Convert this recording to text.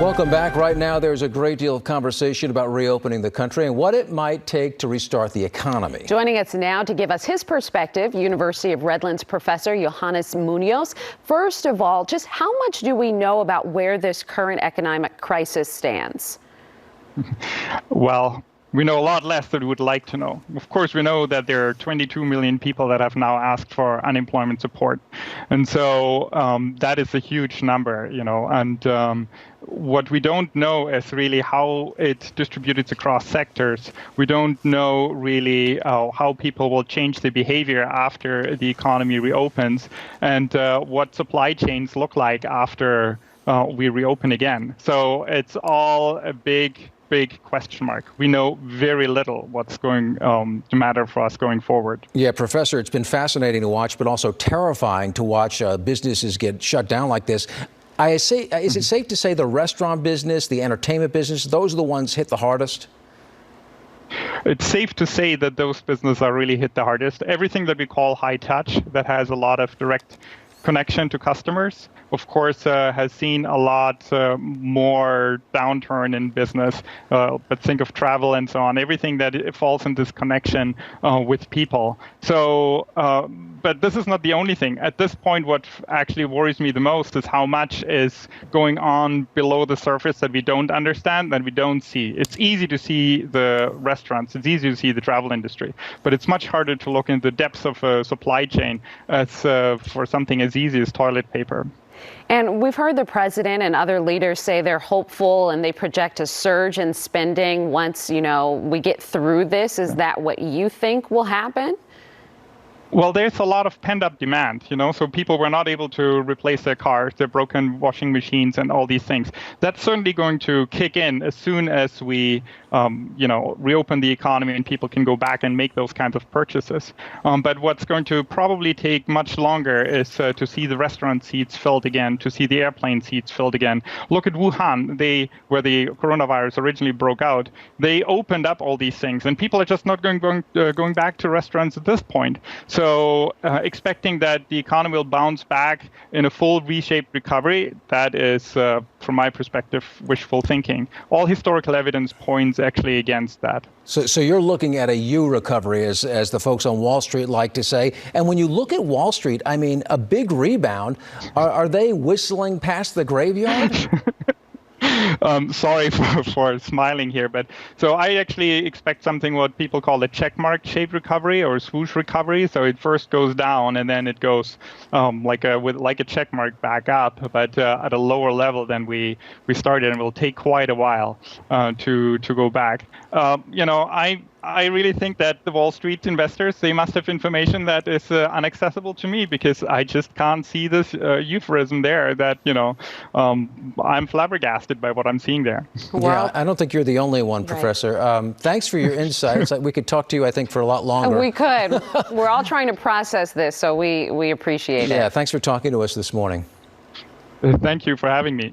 Welcome back. Right now, there's a great deal of conversation about reopening the country and what it might take to restart the economy. Joining us now to give us his perspective, University of Redlands professor Johannes Moenius. First of all, just how much do we know about where this current economic crisis stands? Well, we know a lot less than we would like to know. Of course, we know that there are 22 million people that have now asked for unemployment support. And so that is a huge number, and what we don't know is really how it distributes across sectors. We don't know really how people will change their behavior after the economy reopens, and what supply chains look like after we reopen again. So it's all a big question mark. We know very little what's going to matter for us going forward. Yeah, Professor, it's been fascinating to watch, but also terrifying to watch businesses get shut down like this. Is it safe to say the restaurant business, the entertainment business, those are the ones hit the hardest? It's safe to say that those businesses are really hit the hardest. Everything that we call high touch, that has a lot of direct connection to customers, of course, has seen a lot more downturn in business. But think of travel and so on, everything that falls in this connection with people. So, but this is not the only thing. At this point, what actually worries me the most is how much is going on below the surface that we don't understand, that we don't see. It's easy to see the restaurants, it's easy to see the travel industry, but it's much harder to look into the depths of a supply chain as for something as easy as toilet paper. And we've heard the president and other leaders say they're hopeful and they project a surge in spending once, we get through this. Is that what you think will happen? Well, there's a lot of pent-up demand, so people were not able to replace their cars, their broken washing machines and all these things. That's certainly going to kick in as soon as we, reopen the economy and people can go back and make those kinds of purchases. But what's going to probably take much longer is to see the restaurant seats filled again, to see the airplane seats filled again. Look at Wuhan, where the coronavirus originally broke out. They opened up all these things, and people are just not going back to restaurants at this point. So expecting that the economy will bounce back in a full V-shaped recovery, that is, from my perspective, wishful thinking. All historical evidence points actually against that. So you're looking at a U recovery, as the folks on Wall Street like to say. And when you look at Wall Street, I mean, a big rebound. Are they whistling past the graveyard? Sorry for smiling here, but so I actually expect something what people call a checkmark shaped recovery or swoosh recovery. So it first goes down and then it goes like a checkmark back up, but at a lower level than we started, and it will take quite a while to go back. I really think that the Wall Street investors, they must have information that is inaccessible to me, because I just can't see this euphemism there that, I'm flabbergasted by what I'm seeing there. Yeah, I don't think you're the only one, Professor. Right. Thanks for your insights. We could talk to you, I think, for a lot longer. We could. We're all trying to process this, so we appreciate it. Yeah, thanks for talking to us this morning. Thank you for having me.